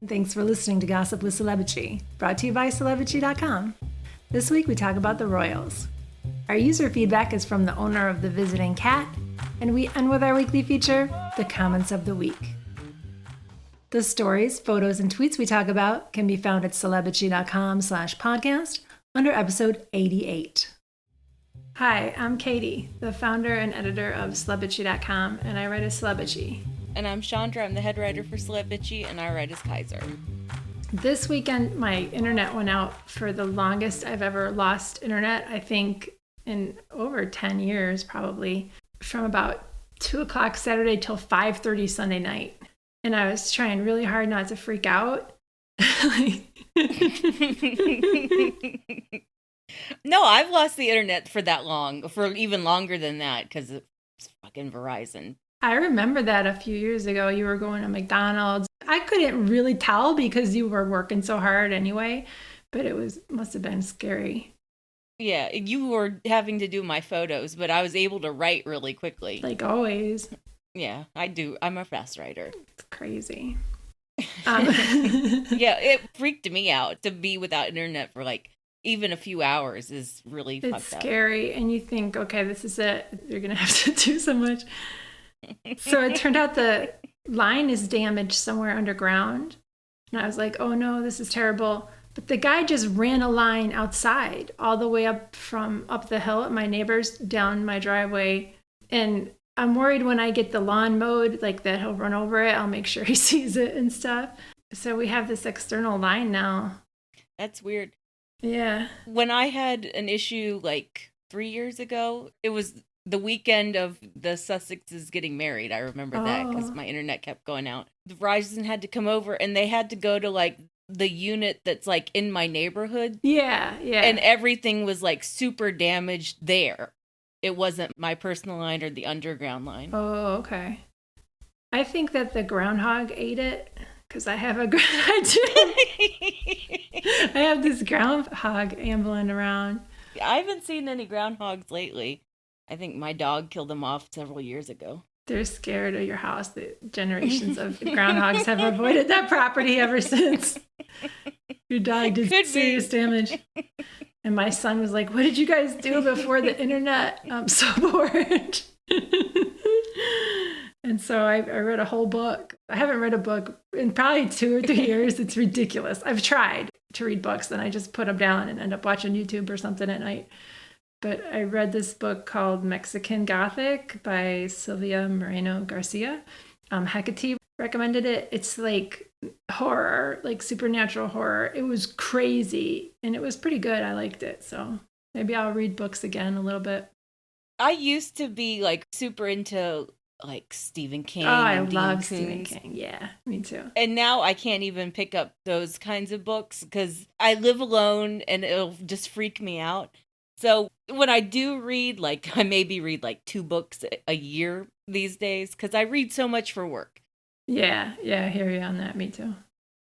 Thanks for listening to Gossip with Celebrity, brought to you by Celebrity.com. This week we talk about the royals. Our user feedback is from the owner of the visiting cat, and we end with our weekly feature, the comments of the week. The stories, photos, and tweets we talk about can be found at Celebrity.com/podcast under episode 88. Hi, I'm Katie, the founder and editor of Celebrity.com, and I write as Celebrity. And I'm Chandra, I'm the head writer for Celebrity, and I write as Kaiser. This weekend, my internet went out for the longest I've ever lost internet, I think in over 10 years probably, from about 2 o'clock Saturday till 5:30 Sunday night. And I was trying really hard not to freak out. No, I've lost the internet for that long, for even longer than that, because it's fucking Verizon. I remember that a few years ago, you were going to McDonald's. I couldn't really tell because you were working so hard anyway, but must have been scary. Yeah, you were having to do my photos, but I was able to write really quickly. Like always. Yeah, I do. I'm a fast writer. It's crazy. Yeah, it freaked me out to be without internet for like even a few hours is really fucked up. It's scary, and you think, okay, this is it. You're going to have to do so much. So it turned out the line is damaged somewhere underground. And I was like, oh no, this is terrible. But the guy just ran a line outside all the way up the hill at my neighbor's down my driveway. And I'm worried when I get the lawn mowed, like that he'll run over it. I'll make sure he sees it and stuff. So we have this external line now. That's weird. Yeah. When I had an issue like 3 years ago, it was the weekend of the Sussexes getting married. I remember that because my internet kept going out. The Verizon had to come over and they had to go to like the unit that's like in my neighborhood. Yeah. And everything was like super damaged there. It wasn't my personal line or the underground line. Oh, okay. I think that the groundhog ate it because I have I have this groundhog ambling around. I haven't seen any groundhogs lately. I think my dog killed them off several years ago. They're scared of your house. The generations of groundhogs have avoided that property ever since. Your dog did serious damage. And my son was like, what did you guys do before the internet? I'm so bored. And so I read a whole book. I haven't read a book in probably 2 or 3 years. It's ridiculous. I've tried to read books, then I just put them down and end up watching YouTube or something at night. But I read this book called Mexican Gothic by Silvia Morena-Garcia. Hecate recommended it. It's like horror, like supernatural horror. It was crazy and it was pretty good. I liked it. So maybe I'll read books again a little bit. I used to be like super into like Stephen King. Oh, I love Stephen King. Yeah, me too. And now I can't even pick up those kinds of books because I live alone and it'll just freak me out. So when I do read, like I maybe read like 2 books a year these days because I read so much for work. Yeah, I hear you on that. Me too.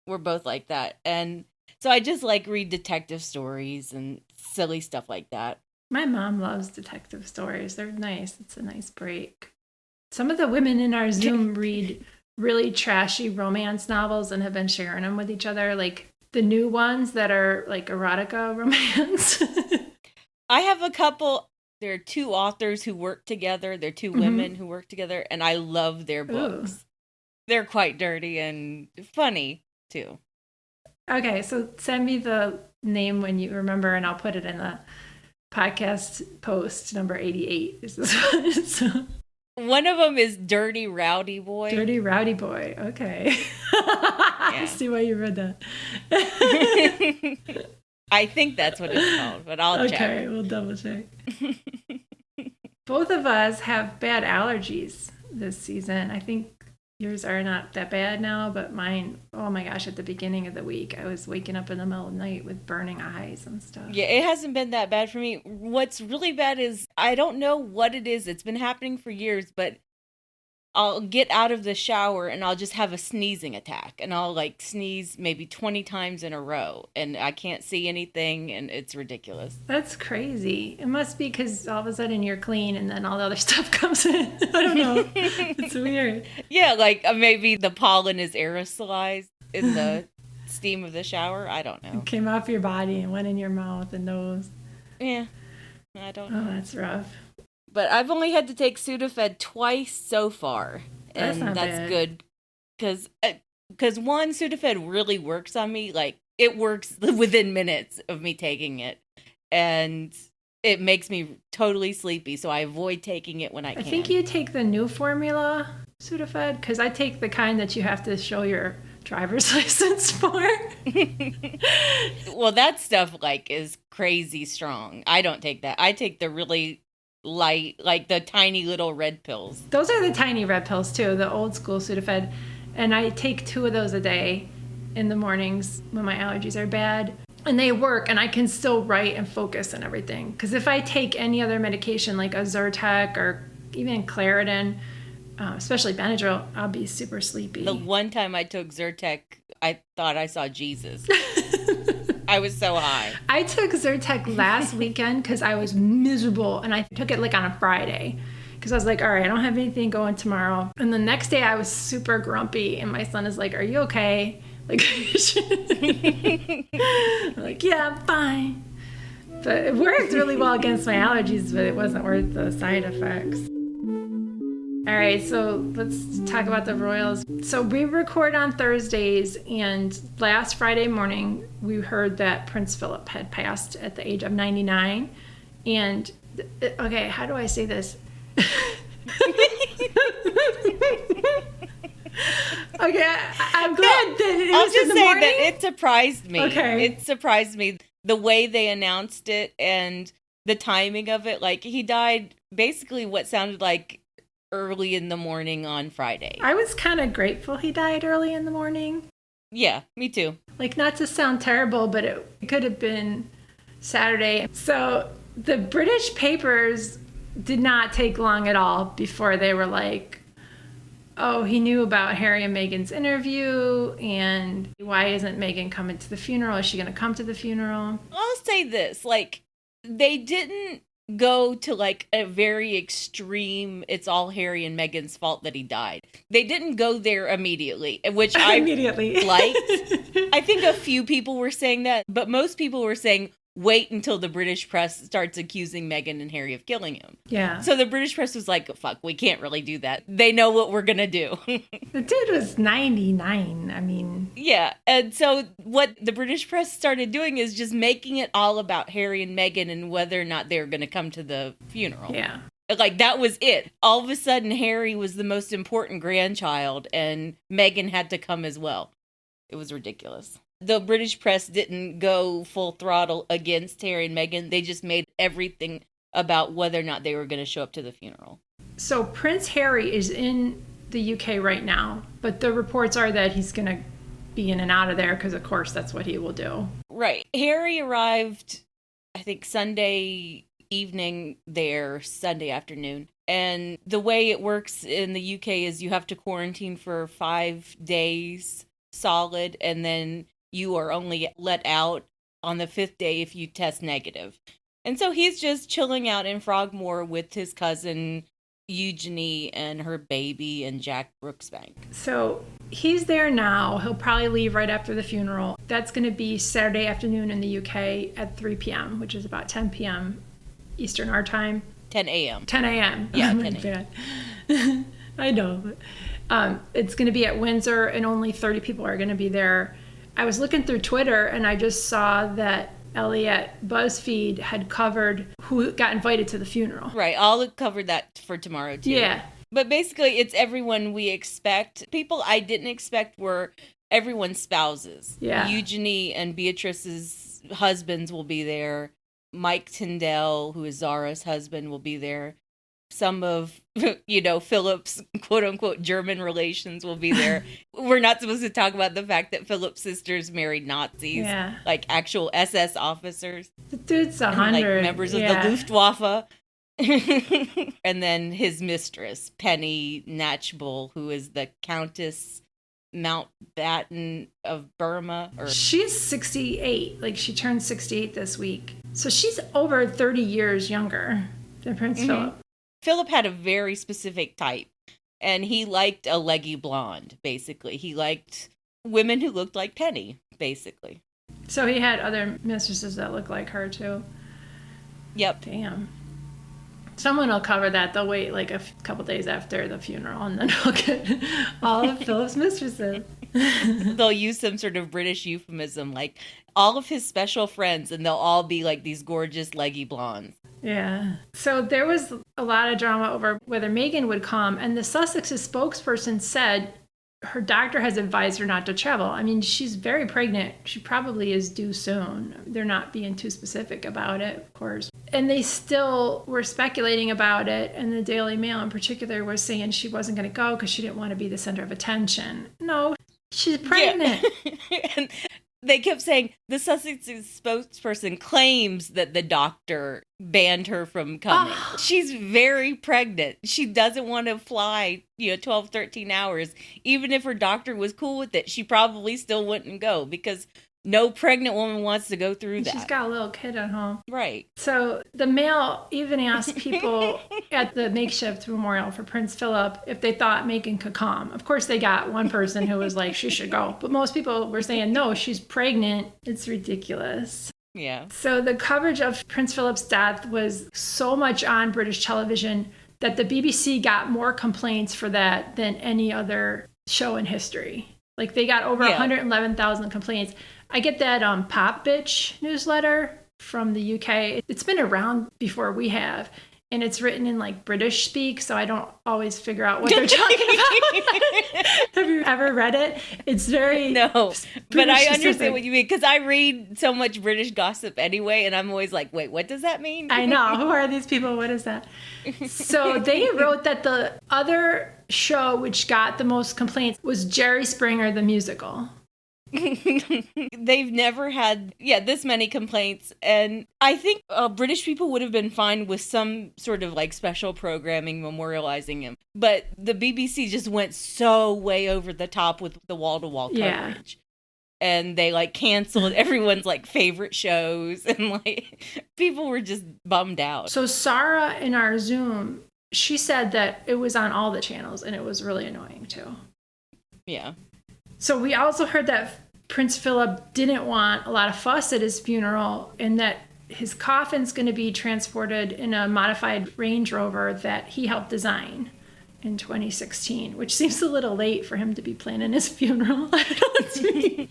We're both like that. And so I just like read detective stories and silly stuff like that. My mom loves detective stories. They're nice. It's a nice break. Some of the women in our Zoom read really trashy romance novels and have been sharing them with each other, like the new ones that are like erotica romance. I have a couple. There are 2 authors who work together. They're 2 women who work together, and I love their books. Ooh. They're quite dirty and funny, too. Okay, so send me the name when you remember, and I'll put it in the podcast post number 88. Is this one? So. One of them is Dirty Rowdy Boy. Dirty Rowdy Boy. Okay. Yeah. I see why you read that. I think that's what it's called, but I'll check. Okay, we'll double check. Both of us have bad allergies this season. I think yours are not that bad now, but mine, oh my gosh, at the beginning of the week, I was waking up in the middle of the night with burning eyes and stuff. Yeah, it hasn't been that bad for me. What's really bad is I don't know what it is. It's been happening for years, but I'll get out of the shower and I'll just have a sneezing attack and I'll like sneeze maybe 20 times in a row and I can't see anything and it's ridiculous. That's crazy. It must be because all of a sudden you're clean and then all the other stuff comes in. I don't know. It's weird. Yeah, like maybe the pollen is aerosolized. in the steam of the shower. I don't know. It came off your body and went in your mouth and nose. Yeah, I don't know. Oh, that's rough. But I've only had to take Sudafed twice so far, That's and not that's bad. good because one, Sudafed really works on me. Like, it works within minutes of me taking it, and it makes me totally sleepy, so I avoid taking it when I can. I think you take the new formula Sudafed, because I take the kind that you have to show your driver's license for. Well, that stuff, like, is crazy strong. I don't take that. I take the really light, like the tiny little red pills. Those are the tiny red pills too, the old school Sudafed. And I take 2 of those a day in the mornings when my allergies are bad. And they work, and I can still write and focus and everything. Because if I take any other medication like a Zyrtec or even Claritin, especially Benadryl, I'll be super sleepy. The one time I took Zyrtec, I thought I saw Jesus. I was so high. I took Zyrtec last weekend because I was miserable, and I took it like on a Friday because I was like, all right, I don't have anything going tomorrow. And the next day I was super grumpy, and my son is like, are you okay? Like, I'm like, yeah, I'm fine. But it worked really well against my allergies, but it wasn't worth the side effects. All right, so let's talk about the royals. So we record on Thursdays, and last Friday morning, we heard that Prince Philip had passed at the age of 99. And, okay, how do I say this? Okay, I'm glad that it I'll was just in the say morning. that it surprised me. Okay. It surprised me the way they announced it and the timing of it. Like, he died basically what sounded like early in the morning on Friday. I was kind of grateful he died early in the morning. Yeah, me too. Like, not to sound terrible, but it could have been Saturday. So the British papers did not take long at all before they were like, oh, he knew about Harry and Meghan's interview, and why isn't Meghan coming to the funeral? Is she going to come to the funeral? I'll say this, like, they didn't go to like a very extreme, it's all Harry and Meghan's fault that he died. They didn't go there immediately, which I immediately liked. I think a few people were saying that, but most people were saying, wait until the British press starts accusing Meghan and Harry of killing him. Yeah. So the British press was like, fuck, we can't really do that. They know what we're going to do. The dude was 99. I mean... Yeah. And so what the British press started doing is just making it all about Harry and Meghan and whether or not they were going to come to the funeral. Yeah. Like, that was it. All of a sudden, Harry was the most important grandchild, and Meghan had to come as well. It was ridiculous. The British press didn't go full throttle against Harry and Meghan. They just made everything about whether or not they were going to show up to the funeral. So Prince Harry is in the UK right now, but the reports are that he's going to be in and out of there because, of course, that's what he will do. Right. Harry arrived, I think, Sunday evening there, Sunday afternoon. And the way it works in the UK is you have to quarantine for 5 days solid, and then you are only let out on the 5th day if you test negative. And so he's just chilling out in Frogmore with his cousin Eugenie and her baby and Jack Brooksbank. So he's there now. He'll probably leave right after the funeral. That's going to be Saturday afternoon in the UK at 3 p.m., which is about 10 p.m. Eastern our time. 10 a.m. 10 a.m. Yeah, Oh 10 a.m. I know. But, it's going to be at Windsor, and only 30 people are going to be there. I was looking through Twitter, and I just saw that Elliot BuzzFeed had covered who got invited to the funeral. Right. I'll cover that for tomorrow, too. Yeah. But basically, it's everyone we expect. People I didn't expect were everyone's spouses. Yeah. Eugenie and Beatrice's husbands will be there. Mike Tyndall, who is Zara's husband, will be there. Some of, Philip's quote-unquote German relations will be there. We're not supposed to talk about the fact that Philip's sisters married Nazis, Yeah. like actual SS officers. The dude's And, 100. like members of the Luftwaffe. And then his mistress, Penny Natchbull, who is the Countess Mountbatten of Burma. She's 68. Like, she turned 68 this week. So she's over 30 years younger than Prince Philip. Philip had a very specific type, and he liked a leggy blonde, basically. He liked women who looked like Penny, basically. So he had other mistresses that looked like her, too. Yep. Damn. Someone will cover that. They'll wait like a couple days after the funeral, and then they'll get all of Philip's mistresses. They'll use some sort of British euphemism, like all of his special friends, and they'll all be like these gorgeous, leggy blondes. Yeah. So there was a lot of drama over whether Meghan would come, and the Sussex's spokesperson said her doctor has advised her not to travel. I mean, she's very pregnant. She probably is due soon. They're not being too specific about it, of course. And they still were speculating about it, and the Daily Mail in particular was saying she wasn't going to go because she didn't want to be the center of attention. No, she's pregnant. Yeah. And they kept saying the Sussex's spokesperson claims that the doctor banned her from coming. Oh. She's very pregnant. She doesn't want to fly, 12, 13 hours. Even if her doctor was cool with it, she probably still wouldn't go because no pregnant woman wants to go through that. She's got a little kid at home. Right. So the Mail even asked people at the makeshift memorial for Prince Philip if they thought Meghan could come. Of course, they got one person who was like, she should go. But most people were saying, no, she's pregnant. It's ridiculous. Yeah. So the coverage of Prince Philip's death was so much on British television that the BBC got more complaints for that than any other show in history. Like they got over 111,000 complaints. I get that Pop Bitch newsletter from the UK. It's been around before we have. And it's written in like British speak, so I don't always figure out what they're talking about. Have you ever read it? It's very No, British but I understand specific. what you mean because I read so much British gossip anyway, and I'm always like, wait, what does that mean? I know. Who are these people? What is that? So they wrote that the other show which got the most complaints was Jerry Springer the musical. They've never had this many complaints, and I think British people would have been fine with some sort of like special programming memorializing him, but the BBC just went so way over the top with the wall-to-wall coverage. And they like canceled everyone's like favorite shows, and like people were just bummed out. So Sarah in our Zoom, she said that it was on all the channels and it was really annoying too. Yeah. So we also heard that Prince Philip didn't want a lot of fuss at his funeral and that his coffin's going to be transported in a modified Range Rover that he helped design in 2016, which seems a little late for him to be planning his funeral. I don't know what to mean.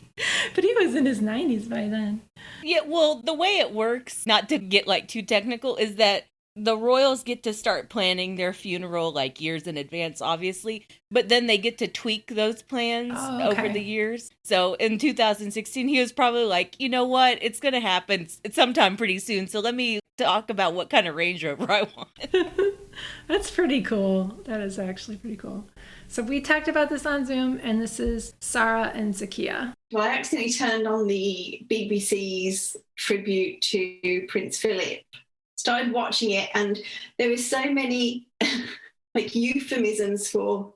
But he was in his 90s by then. Yeah, well, the way it works, not to get like too technical, is that the royals get to start planning their funeral like years in advance, obviously, but then they get to tweak those plans over the years. So in 2016, he was probably like, you know what, it's going to happen. It's sometime pretty soon. So let me talk about what kind of Range Rover I want. That's pretty cool. That is actually pretty cool. So we talked about this on Zoom, and this is Sarah and Zakia. Well, I accidentally turned on the BBC's tribute to Prince Philip. Started watching it, and there were so many like euphemisms for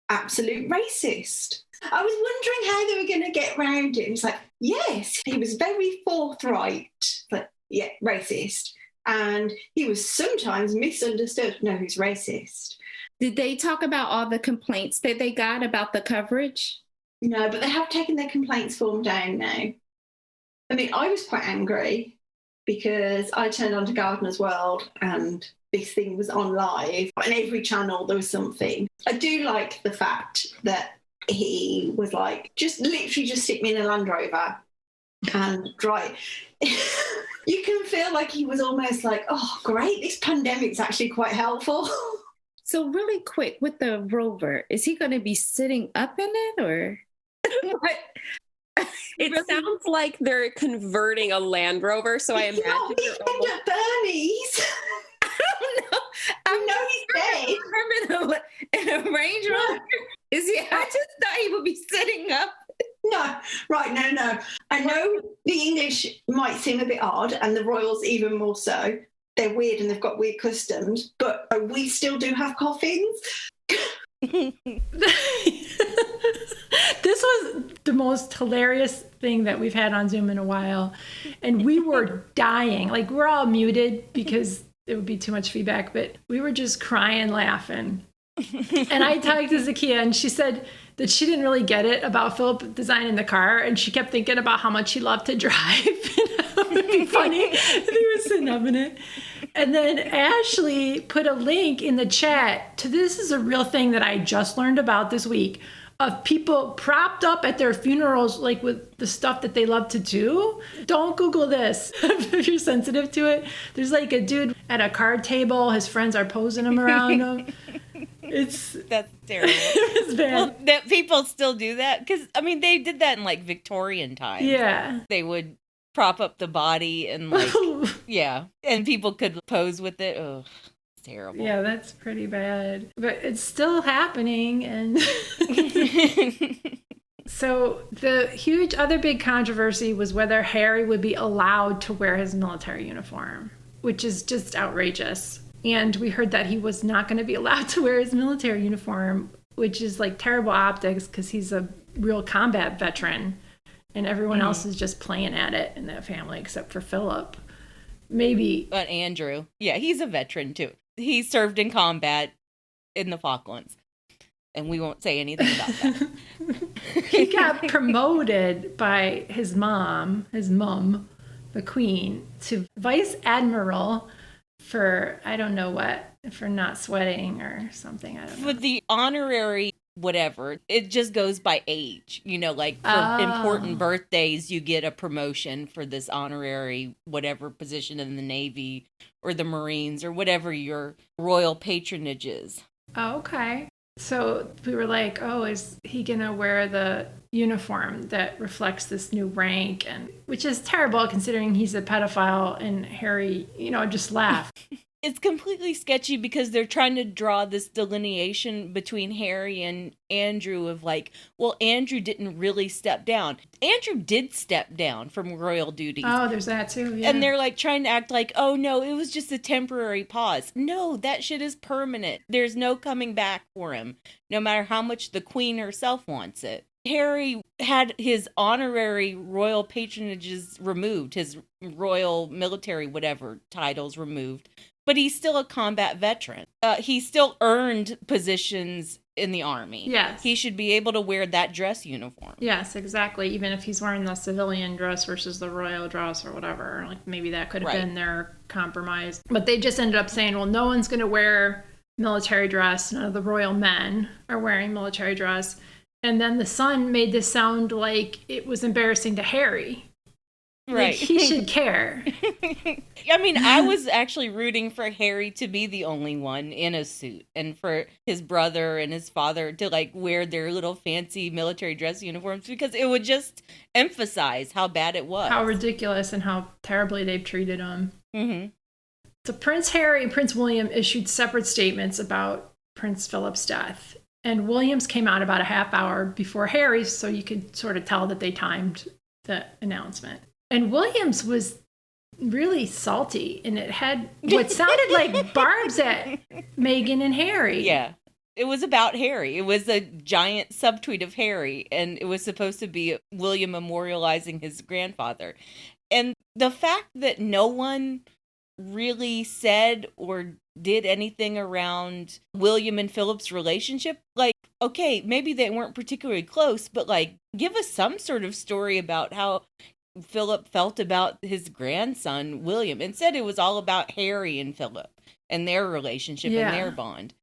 absolute racist. I was wondering how they were going to get around it. It was like, yes, he was very forthright, but yeah, racist. And he was sometimes misunderstood. No, he's racist. Did they talk about all the complaints that they got about the coverage? No, but they have taken their complaints form down now. I mean, I was quite angry because I turned on to Gardener's World and this thing was on live. On every channel, there was something. I do like the fact that he was like, just literally just stick me in a Land Rover and drive. You can feel like he was almost like, oh, great, this pandemic's actually quite helpful. So really quick, with the Rover, is he going to be sitting up in it or what? It sounds like they're converting a Land Rover, so I imagine he's been at Bernie's. I don't know. I know he's dead. In a Range Rover? Is he? I just thought he would be sitting up. No, right, no. I know the English might seem a bit odd, and the royals even more so. They're weird and they've got weird customs, but we still do have coffins. This was the most hilarious thing that we've had on Zoom in a while. And we were dying. Like, we're all muted because it would be too much feedback, but we were just crying, laughing. And I talked to Zakia, and she said that she didn't really get it about Philip designing the car, and she kept thinking about how much he loved to drive. It would be funny if he was sitting up in it. And then Ashley put a link in the chat to this is a real thing that I just learned about this week, of people propped up at their funerals, like with the stuff that they love to do. Don't Google this if you're sensitive to it. There's like a dude at a card table. His friends are posing him around him. That's terrible. It's bad. Well, that people still do that because I mean they did that in like Victorian times. Yeah, they would prop up the body and like yeah, and people could pose with it. Oh, it's terrible. Yeah, that's pretty bad. But it's still happening, and so the huge other big controversy was whether Harry would be allowed to wear his military uniform, which is just outrageous. And we heard that he was not going to be allowed to wear his military uniform, which is like terrible optics because he's a real combat veteran and everyone else is just playing at it in that family except for Philip. Maybe. But Andrew, yeah, he's a veteran too. He served in combat in the Falklands. And we won't say anything about that. He got promoted by his mom, the Queen, to Vice Admiral for, I don't know what, for not sweating or something. I don't know. With the honorary whatever, it just goes by age. You know, like for important birthdays, you get a promotion for this honorary whatever position in the Navy or the Marines or whatever your royal patronage is. Oh, okay. So we were like, oh, is he going to wear the uniform that reflects this new rank? And which is terrible considering he's a pedophile and Harry, just laughed. It's completely sketchy because they're trying to draw this delineation between Harry and Andrew of like, well, Andrew didn't really step down. Andrew did step down from royal duties. Oh, there's that too. Yeah. And they're like trying to act like, oh no, it was just a temporary pause. No, that shit is permanent. There's no coming back for him, no matter how much the Queen herself wants it. Harry had his honorary royal patronages removed, his royal military whatever titles removed. But he's still a combat veteran. He still earned positions in the army. Yes. He should be able to wear that dress uniform. Yes, exactly. Even if he's wearing the civilian dress versus the royal dress or whatever. Like maybe that could have been their compromise. But they just ended up saying, well, no one's going to wear military dress. None of the royal men are wearing military dress. And then the Sun made this sound like it was embarrassing to Harry. Right. Like he should care. I mean, I was actually rooting for Harry to be the only one in a suit and for his brother and his father to like wear their little fancy military dress uniforms because it would just emphasize how bad it was. How ridiculous and how terribly they've treated him. Mm-hmm. So Prince Harry and Prince William issued separate statements about Prince Philip's death. And William's came out about a half hour before Harry's, so you could sort of tell that they timed the announcement. And Williams was really salty, and it had what sounded like barbs at Meghan and Harry. Yeah, it was about Harry. It was a giant subtweet of Harry, and it was supposed to be William memorializing his grandfather. And the fact that no one really said or did anything around William and Philip's relationship, like, okay, maybe they weren't particularly close, but like, give us some sort of story about how Philip felt about his grandson, William. Instead, it was all about Harry and Philip and their relationship and their bond.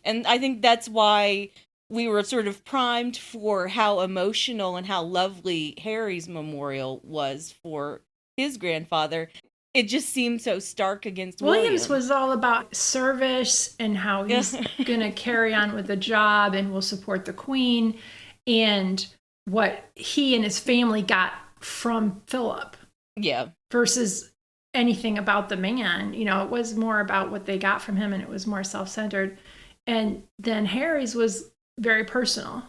And I think that's why we were sort of primed for how emotional and how lovely Harry's memorial was for his grandfather. It just seemed so stark against Williams William. was all about service and how he's going to carry on with the job and will support the Queen and what he and his family got from Philip. Yeah. Versus anything about the man. It was more about what they got from him and it was more self-centered. And then Harry's was very personal.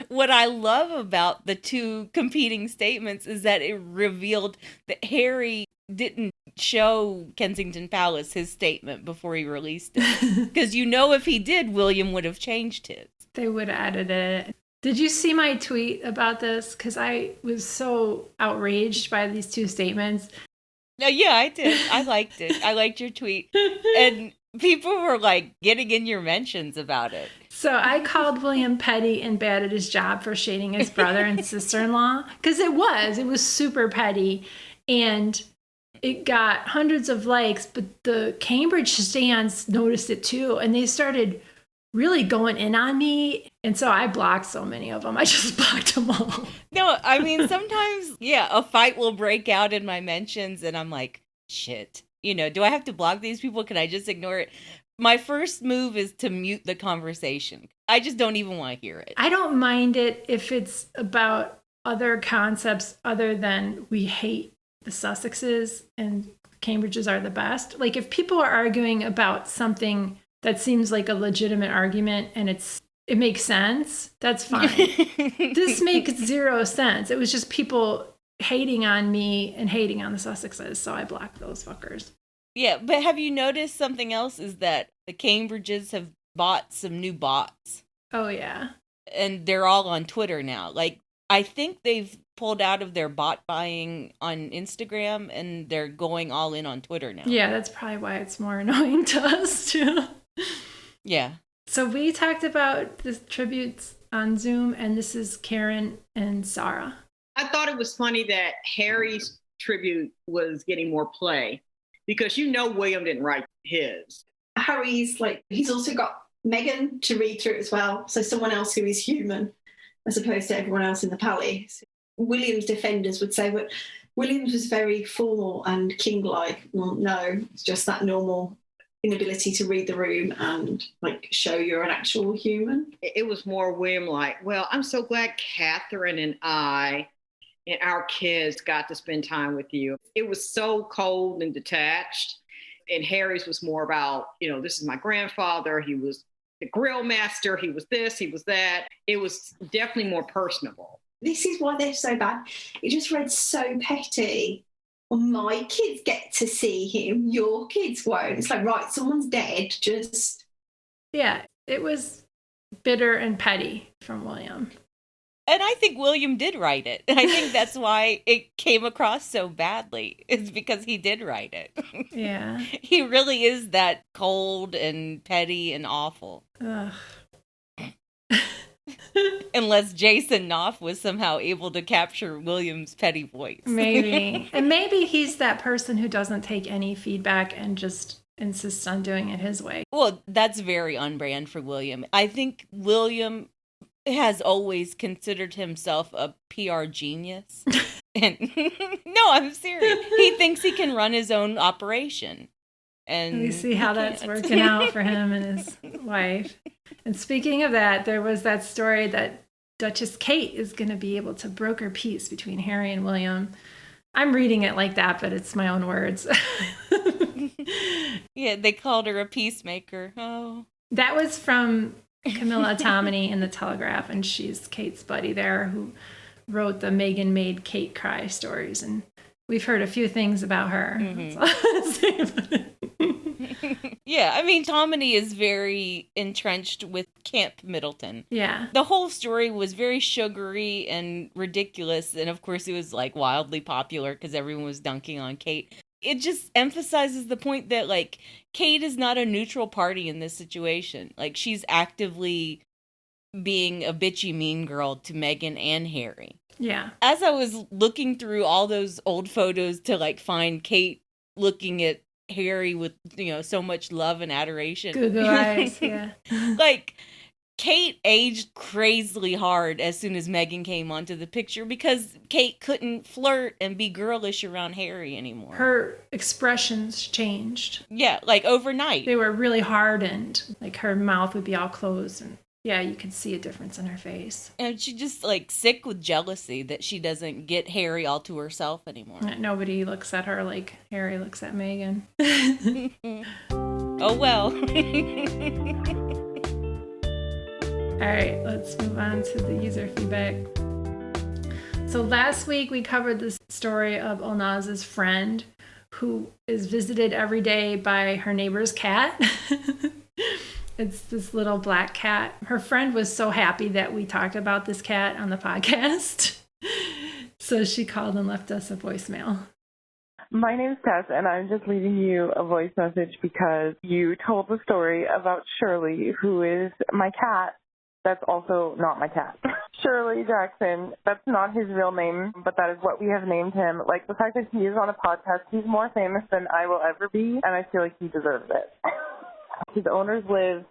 What I love about the two competing statements is that it revealed that Harry didn't show Kensington Palace his statement before he released it. Because if he did, William would have changed his. They would have added it. Did you see my tweet about this? Because I was so outraged by these two statements. No, yeah, I did. I liked it. I liked your tweet. And People were like getting in your mentions about it. So I called William petty and bad at his job for shading his brother and sister-in-law, because it was super petty, and it got hundreds of likes, but the Cambridge stands noticed it too, and they started really going in on me, and so I blocked so many of them. I just blocked them all. No, I mean, sometimes, a fight will break out in my mentions, and I'm like, shit. Do I have to block these people? Can I just ignore it? My first move is to mute the conversation. I just don't even want to hear it. I don't mind it if it's about other concepts other than we hate the Sussexes and Cambridges are the best. Like, if people are arguing about something that seems like a legitimate argument and it makes sense, that's fine. This makes zero sense. It was just people hating on me and hating on the Sussexes, so I blocked those fuckers. Yeah, but have you noticed something else is that the Cambridges have bought some new bots. Oh, yeah. And they're all on Twitter now. Like, I think they've pulled out of their bot buying on Instagram and they're going all in on Twitter now. Yeah, that's probably why it's more annoying to us, too. Yeah. So we talked about the tributes on Zoom, and this is Karen and Sarah. I thought it was funny that Harry's tribute was getting more play because William didn't write his. Harry's he's also got Meghan to read through as well, so someone else who is human as opposed to everyone else in the palace. William's defenders would say, but William's was very formal and king-like. Well, no, it's just that normal inability to read the room and show you're an actual human. It was more William well, I'm so glad Catherine and I and our kids got to spend time with you. It was so cold and detached. And Harry's was more about, this is my grandfather. He was the grill master. He was this, he was that. It was definitely more personable. This is why they're so bad. It just read so petty. Well, my kids get to see him. Your kids won't. It's right, someone's dead. Just. Yeah, it was bitter and petty from William. And I think William did write it. I think that's why it came across so badly. It's because he did write it. Yeah. He really is that cold and petty and awful. Ugh. Unless Jason Knopf was somehow able to capture William's petty voice. Maybe. And maybe he's that person who doesn't take any feedback and just insists on doing it his way. Well, that's very on brand for William. I think William has always considered himself a PR genius. And no, I'm serious. He thinks he can run his own operation. And we see how that's working out for him and his wife. And speaking of that, there was that story that Duchess Kate is going to be able to broker peace between Harry and William. I'm reading it like that, but it's my own words. Yeah, they called her a peacemaker. Oh. That was from Camilla Tominey in The Telegraph, and she's Kate's buddy there who wrote the Meghan Made Kate Cry stories. And we've heard a few things about her. Mm-hmm. That's all I'll say about it. Yeah, I mean, Tominey is very entrenched with Camp Middleton. Yeah. The whole story was very sugary and ridiculous. And of course, it was wildly popular because everyone was dunking on Kate. It just emphasizes the point that Kate is not a neutral party in this situation. She's actively being a bitchy mean girl to Meghan and Harry. Yeah. As I was looking through all those old photos to find Kate looking at Harry with so much love and adoration. Google eyes, yeah. Kate aged crazily hard as soon as Meghan came onto the picture because Kate couldn't flirt and be girlish around Harry anymore. Her expressions changed. Yeah, overnight. They were really hardened. Her mouth would be all closed, and yeah, you could see a difference in her face. And she just sick with jealousy that she doesn't get Harry all to herself anymore. Nobody looks at her like Harry looks at Meghan. Oh well. All right, let's move on to the user feedback. So last week we covered the story of Olnaz's friend who is visited every day by her neighbor's cat. It's this little black cat. Her friend was so happy that we talked about this cat on the podcast. So she called and left us a voicemail. My name's Tess, and I'm just leaving you a voice message because you told the story about Shirley, who is my cat. That's also not my cat. Shirley Jackson, that's not his real name, but that is what we have named him. Like, the fact that he is on a podcast, he's more famous than I will ever be, and I feel like he deserves it. His owners live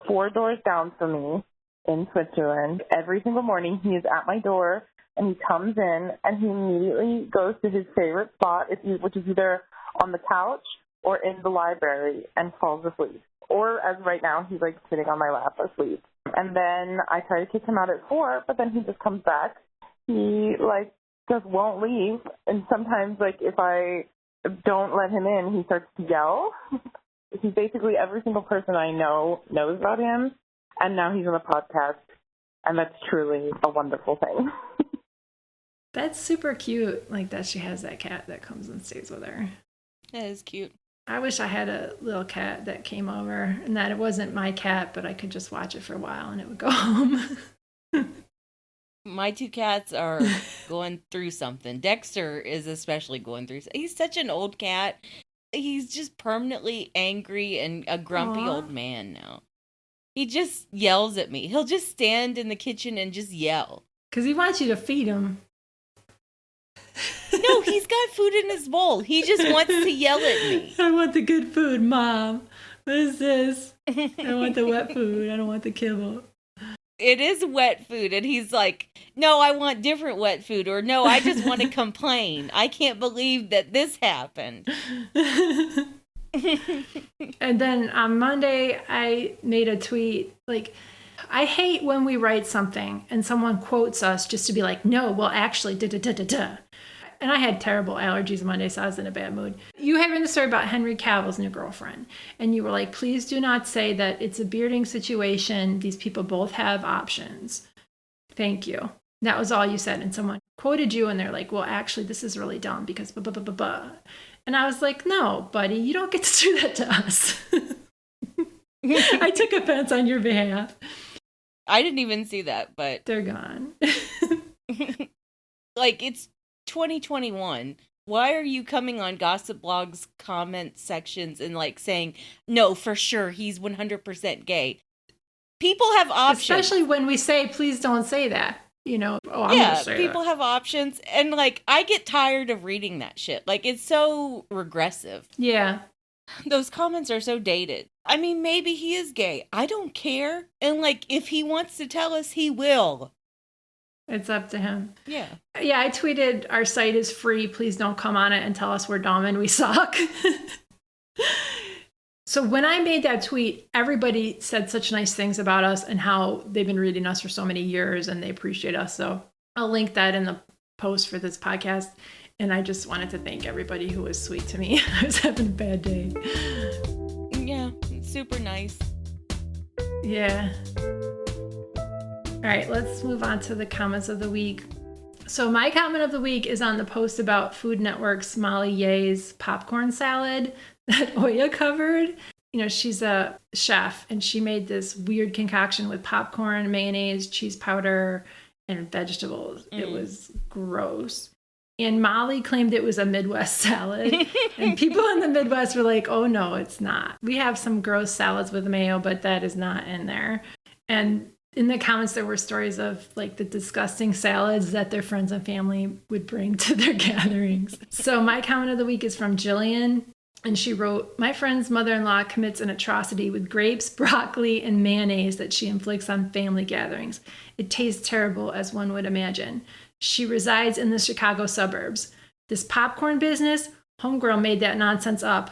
4 doors down from me in Switzerland. Every single morning, he is at my door, and he comes in, and he immediately goes to his favorite spot, which is either on the couch or in the library, and falls asleep. Or, as right now, he's, like, sitting on my lap asleep. And then I try to kick him out at 4, but then he just comes back. He, like, just won't leave. And sometimes, like, if I don't let him in, he starts to yell. He's basically every single person I know knows about him. And now he's on a podcast. And that's truly a wonderful thing. That's super cute, like that she has that cat that comes and stays with her. That is cute. I wish I had a little cat that came over and that it wasn't my cat, but I could just watch it for a while and it would go home. My 2 cats are going through something. Dexter is especially going through. He's such an old cat. He's just permanently angry and a grumpy old man now. He just yells at me. He'll just stand in the kitchen and just yell. Because he wants you to feed him. No, he's got food in his bowl. He just wants to yell at me. I want the good food, Mom. What is this? I want the wet food. I don't want the kibble. It is wet food. And he's like, no, I want different wet food. Or no, I just want to complain. I can't believe that this happened. And then on Monday, I made a tweet like, I hate when we write something and someone quotes us just to be like, no, well, actually, da-da-da-da-da. And I had terrible allergies Monday, so I was in a bad mood. You had written the story about Henry Cavill's new girlfriend. And you were like, please do not say that it's a bearding situation. These people both have options. Thank you. That was all you said. And someone quoted you and they're like, well, actually, this is really dumb because blah, blah, blah, blah, blah. And I was like, no, buddy, you don't get to do that to us. I took offense on your behalf. I didn't even see that, but they're gone. Like, it's 2021. Why are you coming on Gossip Blog's comment sections and like saying, no, for sure, he's 100% gay? People have options. Especially when we say, please don't say that. You know, I'm gonna say people that. have options. And like, I get tired of reading that shit. Like, it's so regressive. Yeah. Those comments are so dated. I mean, maybe he is gay. I don't care. And like, if he wants to tell us, he will. It's up to him. Yeah. Yeah, I tweeted, our site is free. Please don't come on it and tell us we're dumb and we suck. So when I made that tweet, everybody said such nice things about us and how they've been reading us for so many years and they appreciate us. So I'll link that in the post for this podcast. And I just wanted to thank everybody who was sweet to me. I was having a bad day. Yeah, super nice. Yeah. All right, let's move on to the comments of the week. So my comment of the week is on the post about Food Network's Molly Ye's popcorn salad that Oya covered. You know, she's a chef and she made this weird concoction with popcorn, mayonnaise, cheese powder, and vegetables. It was gross. And Molly claimed it was a Midwest salad. And people in the Midwest were like, oh no, it's not. We have some gross salads with mayo, but that is not in there. And in the comments, there were stories of like the disgusting salads that their friends and family would bring to their gatherings. So my comment of the week is from Jillian. And she wrote, my friend's mother-in-law commits an atrocity with grapes, broccoli, and mayonnaise that she inflicts on family gatherings. It tastes terrible, as one would imagine. She resides in the Chicago suburbs. This popcorn business, homegirl made that nonsense up.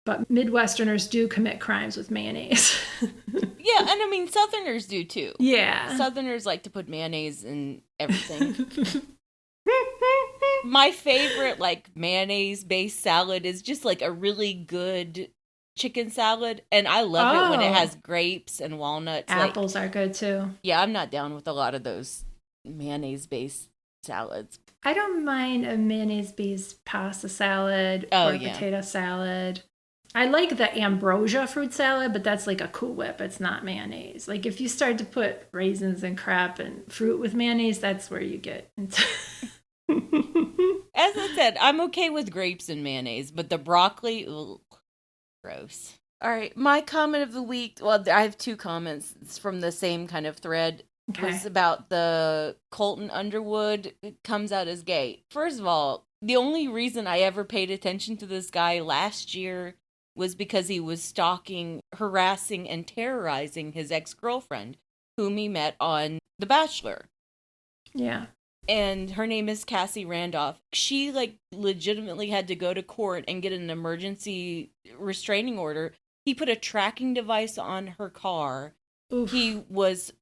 But Midwesterners do commit crimes with mayonnaise. Yeah, and I mean, Southerners do too. Yeah. Southerners like to put mayonnaise in everything. My favorite, like, mayonnaise-based salad is just, like, a really good chicken salad. And I love it when it has grapes and walnuts. Apples are good, too. Yeah, I'm not down with a lot of those mayonnaise-based salads. I don't mind a mayonnaise-based pasta salad or potato salad. I like the ambrosia fruit salad, but that's like a Cool Whip. It's not mayonnaise. Like, if you start to put raisins and crap and fruit with mayonnaise, that's where you get into... As I said, I'm okay with grapes and mayonnaise, but the broccoli, ugh, gross. All right, my comment of the week. Well, I have 2 comments. It's from the same kind of thread. Okay. Was about the Colton Underwood comes out as gay. First of all, the only reason I ever paid attention to this guy last year was because he was stalking, harassing, and terrorizing his ex-girlfriend, whom he met on The Bachelor. Yeah. And her name is Cassie Randolph. She, like, legitimately had to go to court and get an emergency restraining order. He put a tracking device on her car. Oof. He was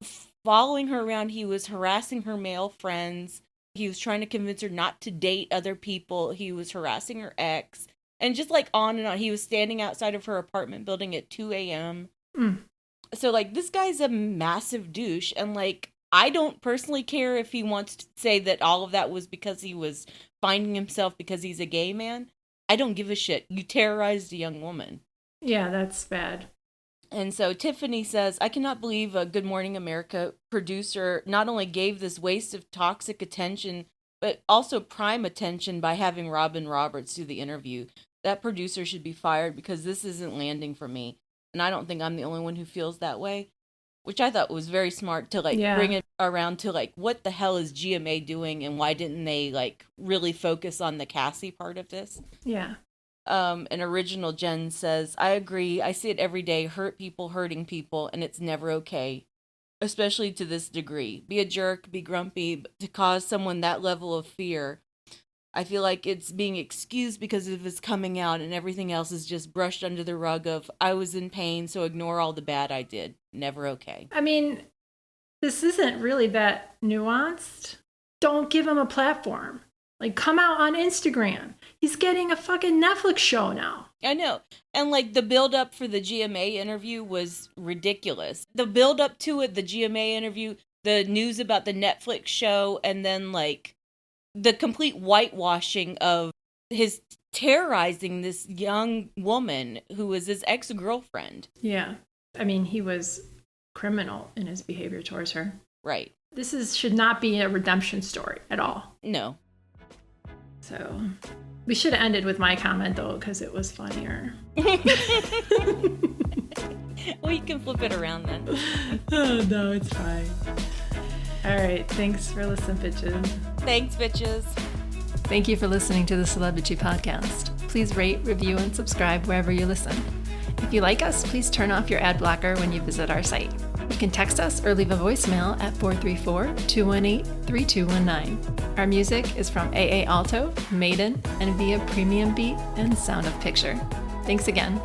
following her around. He was harassing her male friends. He was trying to convince her not to date other people. He was harassing her ex. And just, like, on and on. He was standing outside of her apartment building at 2 a.m. Mm. So, like, this guy's a massive douche. And, like, I don't personally care if he wants to say that all of that was because he was finding himself because he's a gay man. I don't give a shit. You terrorized a young woman. Yeah, that's bad. And so Tiffany says, I cannot believe a Good Morning America producer not only gave this waste of toxic attention, but also prime attention by having Robin Roberts do the interview. That producer should be fired because this isn't landing for me. And I don't think I'm the only one who feels that way. Which I thought was very smart to, like, bring it around to, like, what the hell is GMA doing and why didn't they, like, really focus on the Cassie part of this? Yeah. An original Jen says, I agree. I see it every day. Hurt people, hurting people, and it's never okay. Especially to this degree. Be a jerk, be grumpy, but to cause someone that level of fear. I feel like it's being excused because of his coming out and everything else is just brushed under the rug of, I was in pain, so ignore all the bad I did. Never okay. I mean, this isn't really that nuanced. Don't give him a platform. Like, come out on Instagram. He's getting a fucking Netflix show now. I know. And, like, the build-up for the GMA interview was ridiculous. The build-up to it, the GMA interview, the news about the Netflix show, and then, like, the complete whitewashing of his terrorizing this young woman who was his ex-girlfriend. Yeah. I mean, he was criminal in his behavior towards her. Right. This should not be a redemption story at all. No. So we should have ended with my comment, though, because it was funnier. Well, you can flip it around then. Oh, no, it's fine. All right. Thanks for listening, bitches. Thanks, bitches. Thank you for listening to the Celebrity Podcast. Please rate, review, and subscribe wherever you listen. If you like us, please turn off your ad blocker when you visit our site. You can text us or leave a voicemail at 434-218-3219. Our music is from AA Alto, Maiden, and via Premium Beat and Sound of Picture. Thanks again.